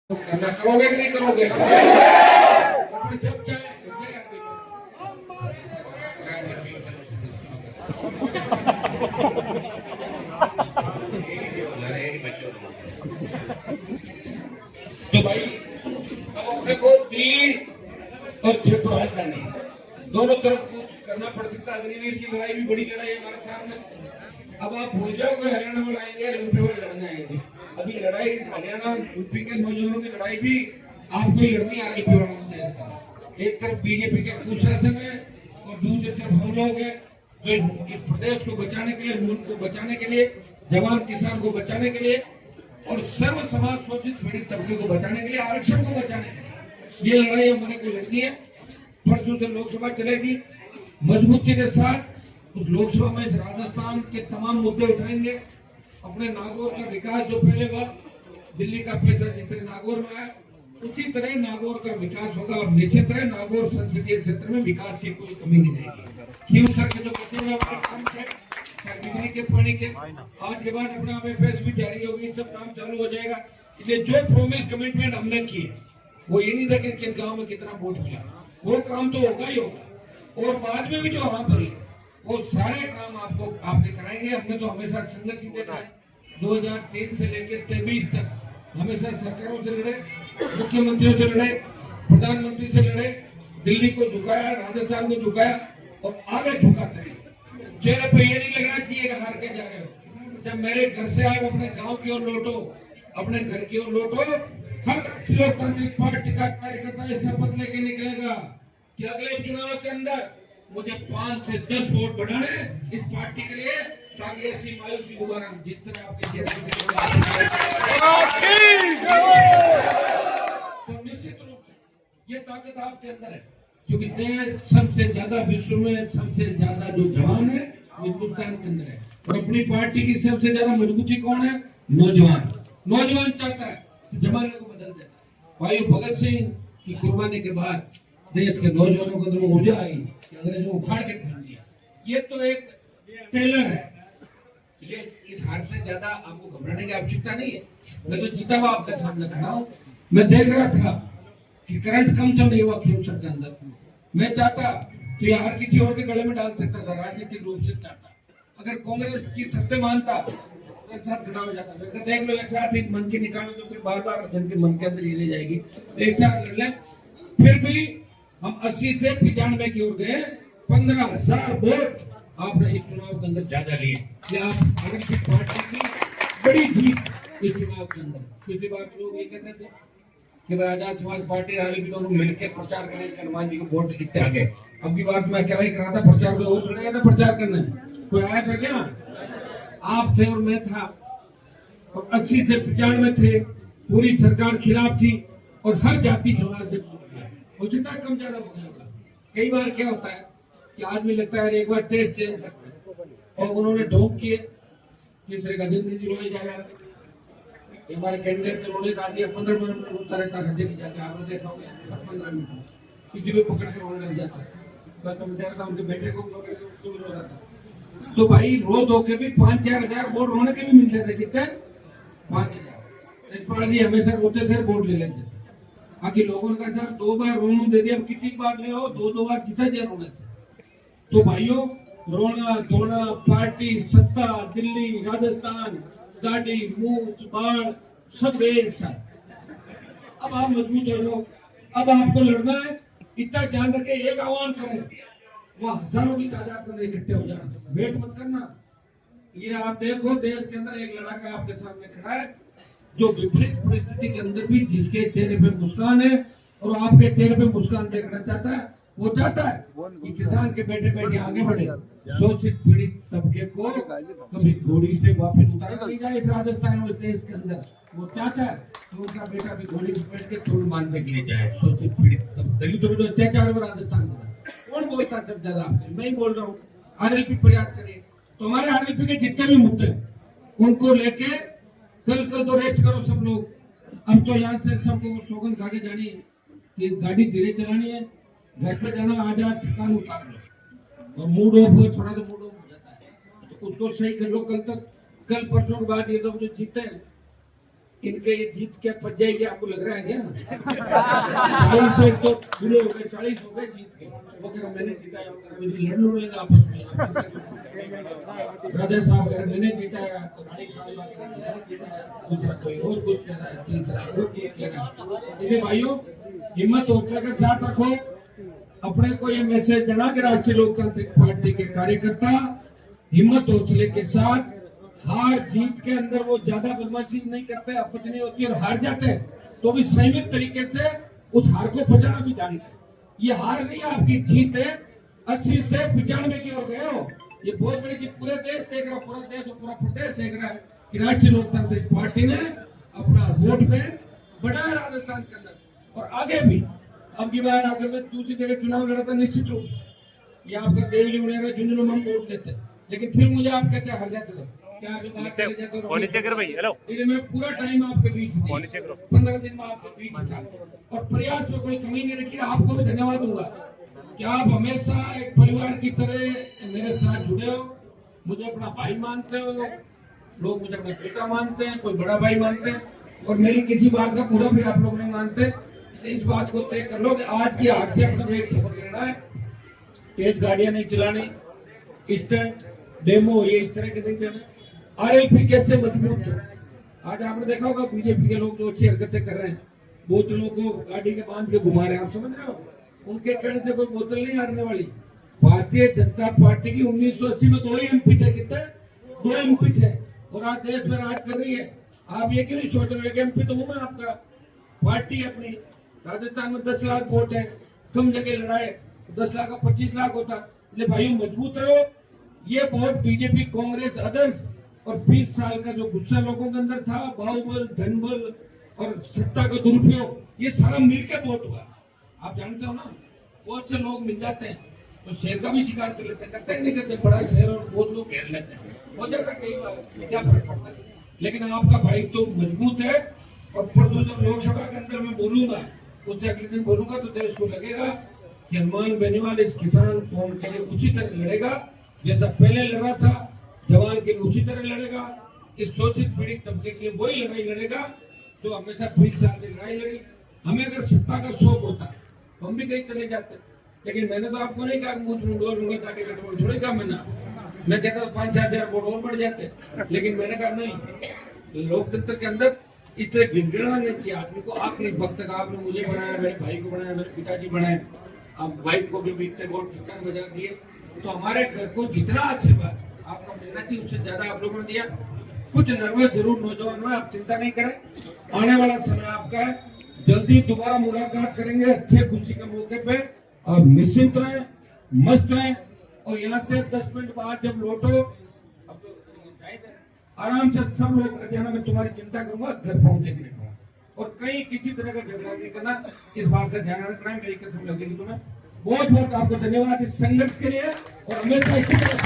करना करोगे कि नहीं करोगे? जब चाहे तो भाई अब अपने को दिल्ली और जयपुर राजधानी दोनों तरफ कुछ करना पड़ सकता है। अग्निवीर की लड़ाई भी बड़ी लड़ाई है हमारे सामने। अब आप भूल जाओगे हरियाणा में आएंगे, यूपी में लड़ने आएंगे। अभी लड़ाई हरियाणा यूपी के नौजवानों की लड़ाई भी आपको ही लड़नी है। एक तरफ बीजेपी के कुशासन है और दूसरी तरफ हम लोग हैं जो इस प्रदेश को बचाने के लिए, मुल्क को बचाने के लिए, जवान किसान को बचाने के लिए और सर्व समाज शोषित पीड़ित तबके को बचाने के लिए, आरक्षण को बचाने के लिए ये लड़ाई हमारे को लड़नी है। परसों से लोकसभा चलेगी मजबूती के साथ। उस लोकसभा में राजस्थान के तमाम मुद्दे उठाएंगे। अपने नागौर का विकास जो पहले हुआ, दिल्ली का पैसा जिस तरह नागौर में आया उसी तरह नागौर का विकास होगा। और निश्चित है नागौर संसदीय क्षेत्र में विकास की कोई कमी नहीं रहेगी। क्यों करके जो बचे हुए हमारे काम थे, बिजली के, पानी के, आज के बाद अपना एफएस भी जारी होगी, सब काम चालू हो जाएगा। इसलिए जो प्रोमिस कमिटमेंट हमने किए वो ये नहीं देखे किस गाँव में कितना वोट मिला, वो काम तो होगा ही होगा। और बाद में भी जो वहां पर वो सारे काम आपको आपने कराएंगे। हमने तो हमेशा संघर्ष ही देखा है। 2003 से लेकर 23 तक हमेशा सरकारों से लड़े, मुख्यमंत्रियों से लड़े, प्रधानमंत्री से लड़े, दिल्ली को झुकाया, राजस्थान को झुकाया और आगे झुकाते हैं। चेहरे पे ये नहीं लगना चाहिए कि हार के जा रहे हो। जब मेरे घर से आप अपने गांव की ओर लौटो, अपने घर की ओर लौटो, हर लोकतांत्रिक पार्टी का कार्यकर्ता शपथ लेके निकलेगा कि अगले चुनाव के अंदर मुझे 5 से 10 वोट बढ़ाने इस पार्टी के लिए, ताकि ऐसी मायूसी दोबारा जिस तरह आपके तो निश्चित रूप से ये ताकत आपके अंदर है। क्योंकि देश सबसे ज्यादा विश्व में सबसे ज्यादा जो जवान है हिंदुस्तान के अंदर है। और अपनी पार्टी की सबसे ज्यादा मजबूती कौन है? नौजवान। नौजवान चाहता है जमाने को बदल देता है। भाई भगत सिंह की कुर्बानी के बाद देश के नौजवानों को तो ऊर्जा आई कि अंग्रेजों को उखाड़ के फेंक दिया। ये तो एक टेलर है। ये इस हार से ज्यादा आपको घबराने की आवश्यकता नहीं है। मैं तो जीता हुआ आपके सामने खड़ा हूँ। मैं देख रहा था कि करंट कम तो नहीं हुआ खेवसर के अंदर। मैं चाहता तो ये हार किसी और के गले में डाल सकता था, राजनीतिक रूप से चाहता। अगर कांग्रेस की सत्य मानता एक साथ खड़ा हो जाता। देख लो एक साथ ही मन की निकालो तो फिर बार बार जन के मन के अंदर ये ले जाएगी। एक साथ लड़ लें। फिर भी हम 80 से 95 की ओर गए। 15,000 वोट आपने इस चुनाव के अंदर ज्यादा लिए। आप आरक्षित पार्टी की बड़ी जीत इस चुनाव के अंदर। पिछली बार लोग ये कहते थे कि भाई आजाद समाज पार्टी राली भी दोनों मिलकर प्रचार करें, हनुमान जी को वोट लिखते आगे। अब की बात मैं अकेला ही करा था प्रचार, में और सुनेगा था प्रचार करने कोई आया था क्या? आप थे और मैं था। और 80 से 95 थे। पूरी सरकार खिलाफ थी और हर जाति समाज ने वो जितना कम ज्यादा हो गया। कई बार क्या होता है कि आदमी लगता है एक बार टेस्ट चेंज करते हैं और उन्होंने ढोंग किए किस तरह का जिंदगी रोए जा रहा है। हमारे कैंडिडेट रोने डाल दिया 15 मिनट में रोता रहता है। जाके आपने देखा होगा 15 मिनट किसी को पकड़ के रोने लग जाता है। बस मैं देखता हूँ उनके बेटे को रो रहा था। तो भाई रो धो के भी 5-4 हजार वोट रोने के भी मिलते थे। कितने? 5,000। यशपाल जी हमेशा रोते थे, वोट ले लेते थे। बाकी लोगों ने कहा 2 बार रोने दे दिया, कितनी बार ले हो, 2 बार जीता दिया रोने से। तो भाइयों रोना धोना, पार्टी, सत्ता, दिल्ली, राजस्थान, गाड़ी, मूछ, बाढ़ सब एक साथ। अब आप मजबूत हो जाओ। अब आपको लड़ना है। इतना ध्यान रखे, एक आह्वान करें, वहां हजारों की तादाद में इकट्ठे हो जाना, वेट मत करना। ये आप देखो देश के अंदर एक लड़का आपके सामने खड़ा है जो विपरीत परिस्थिति के अंदर भी जिसके चेहरे पे मुस्कान है और आपके चेहरे पे मुस्कान देखना चाहता है। वो चाहता है कि किसान के बेटे बेटे आगे बढ़े, शोषित पीड़ित तबके को कभी घोड़ी से वापस उतारा नहीं जाए इस राजस्थान और देश के अंदर। वो चाहता है कि उनका बेटा भी घोड़ी पर बैठ के थोड़ी मानने के लिए जाए। शोषित पीड़ित दलितों को जो अत्याचार हो राजस्थान में, कौन बोलता है सब ज्यादा? आपसे मैं ही बोल रहा हूँ। आरएलपी प्रयास करिए। तो हमारे आरएलपी के जितने भी मुद्दे उनको लेके कल तो रेस्ट करो सब लोग। अब तो यहाँ से सबको सौगंध खा के जानी है कि गाड़ी धीरे चलानी है, घर पे जाना, आजाद थकान उतार लो और मूड ऑफ हो थोड़ा तो मूड ऑफ हो जाता है तो उसको सही कर लो। कल परसों के बाद ये लोग जो जीते हैं इनके ये जीत क्या पच जाएगी आपको लग रहा है क्या? 40 से तो पूरे हो गए, 40 हो गए जीत के। वो कह रहा मैंने जीता है, लड़ लेंगे आपस में। राजा साहब कह रहे मैंने जीता है, तो रानी साहब दूसरा कोई और कुछ कह रहा है, तीसरा और कुछ कह रहा है। इसलिए भाइयों हिम्मत हौसला के साथ रखो। अपने को ये मैसेज देना कि राष्ट्रीय लोकतांत्रिक पार्टी के कार्यकर्ता हिम्मत हौसले के साथ हार जीत के अंदर वो ज्यादा बदमाशी नहीं करते, अपच नहीं होती, और हार जाते हैं तो भी संयमित तरीके से उस हार को पचाना भी जानते हैं। ये हार नहीं आपकी जीत है, 80 से 95 की ओर गए हो। ये बहुत बड़ी जीत पूरे देश देख रहा है, पूरा देश और पूरा प्रदेश देख रहा है कि राष्ट्रीय लोकतांत्रिक पार्टी ने अपना वोट बैंक बढ़ाया राजस्थान के अंदर, और आगे भी। अब की बार अगर मैं दूसरी जगह चुनाव लड़ा था निश्चित रूप से ये आपका देवली उड़ेगा जिन हम वोट लेते, लेकिन फिर मुझे आप कहते हैं हार जाते हो क्या नीचे करो भाई। हेलो, मैं पूरा टाइम आपके बीच 15 दिन में आपके बीच था, और प्रयास में कोई कमी नहीं रखी। आपको भी धन्यवाद दूंगा कि आप हमेशा एक परिवार की तरह मेरे साथ जुड़े हो, मुझे अपना भाई मानते हो, लोग मुझे अपना बेटा मानते हैं, कोई बड़ा भाई मानते हैं, और मेरी किसी बात का पूरा भी आप लोग नहीं मानते। इस बात को तय कर लो कि आज की हाथ से अपने एक सबक लेना है, तेज गाड़ियां नहीं चलानी, स्टंट डेमो ये इस तरह के नहीं देने, आरएलपी कैसे मजबूत हो। आज आपने देखा होगा बीजेपी के लोग जो अच्छी हरकतें कर रहे हैं, बोतलों को गाड़ी के बांध के घुमा रहे हैं, आप समझ रहे हो, उनके कहने से कोई बोतल नहीं हारने वाली। भारतीय जनता पार्टी की 1980 में 2 एमपी थे, कितने 2 एमपी थे, और आज देश में राज कर रही है। आप ये क्यों नहीं सोच रहे हो एमपी तो हूं मैं आपका, पार्टी अपनी। राजस्थान में 10 लाख वोट है, कम जगह लड़ाए 10 लाख का 25 लाख होता। इसलिए भाई मजबूत रहो। ये वोट बीजेपी कांग्रेस अदर्स और 20 साल का जो गुस्सा लोगों के अंदर था, बाहुबल धनबल और सत्ता का दुरुपयोग, ये सारा मिलकर वोट हुआ। आप जानते हो ना, बहुत से लोग मिल जाते हैं तो शेर का भी शिकार कर लेते हैं, करते ही नहीं करते, बड़ा शेर और बहुत लोग घेर लेते हैं, हो जाता है कई बार, क्या फर्क पड़ता है। लेकिन आपका भाई तो मजबूत है, और परसों जब लोकसभा के अंदर मैं बोलूंगा, उससे अगले दिन बोलूंगा तो देश को लगेगा कि हनुमान बेनीवाल इस किसान कौम के लिए उसी तरह लड़ेगा जैसा पहले लड़ा था, जवान के लिए उसी तरह लड़ेगा, इस शोषित पीड़ित तबके के लिए वही लड़ाई लड़ेगा जो हमेशा 20 साल की लड़ाई लड़ी। हमें अगर सत्ता का शौक होता तो हम भी कहीं चले जाते, लेकिन मैंने तो आपको नहीं कहा मुझ मुंडोर लूंगा ताकि कटोर थोड़ी कहा मैं कहता 5-4 हजार वोट और बढ़ जाते, लेकिन मैंने कहा नहीं, लोकतंत्र के अंदर इस तरह गिड़गिड़ा नहीं किया आदमी को। आपने वक्त तक आपने मुझे बनाया, मेरे भाई को बनाया, मेरे पिताजी बनाए, आप वाइफ को भी बीतते वोट टिकट बजा दिए, तो हमारे घर को जितना आशीर्वाद आपको मिलना चाहिए उससे ज्यादा आप लोगों ने दिया। कुछ नर्वस जरूर नौजवान में, आप चिंता नहीं करें, आने वाला समय आपका है, जल्दी दोबारा मुलाकात करेंगे अच्छे खुशी के मौके पे। आप निश्चिंत रहें, मस्त रहें, और यहाँ से 10 मिनट बाद जब लौटो आराम से सब लोग हरियाणा में तुम्हारी चिंता करूंगा, घर पहुंचने के लिए, और कहीं किसी तरह का झगड़ा नहीं करना, इस बात का ध्यान रखना है, मेरी कसम लगेगी तुम्हें। बहुत बहुत आपको धन्यवाद इस संघर्ष के लिए, और हमेशा इसी तरह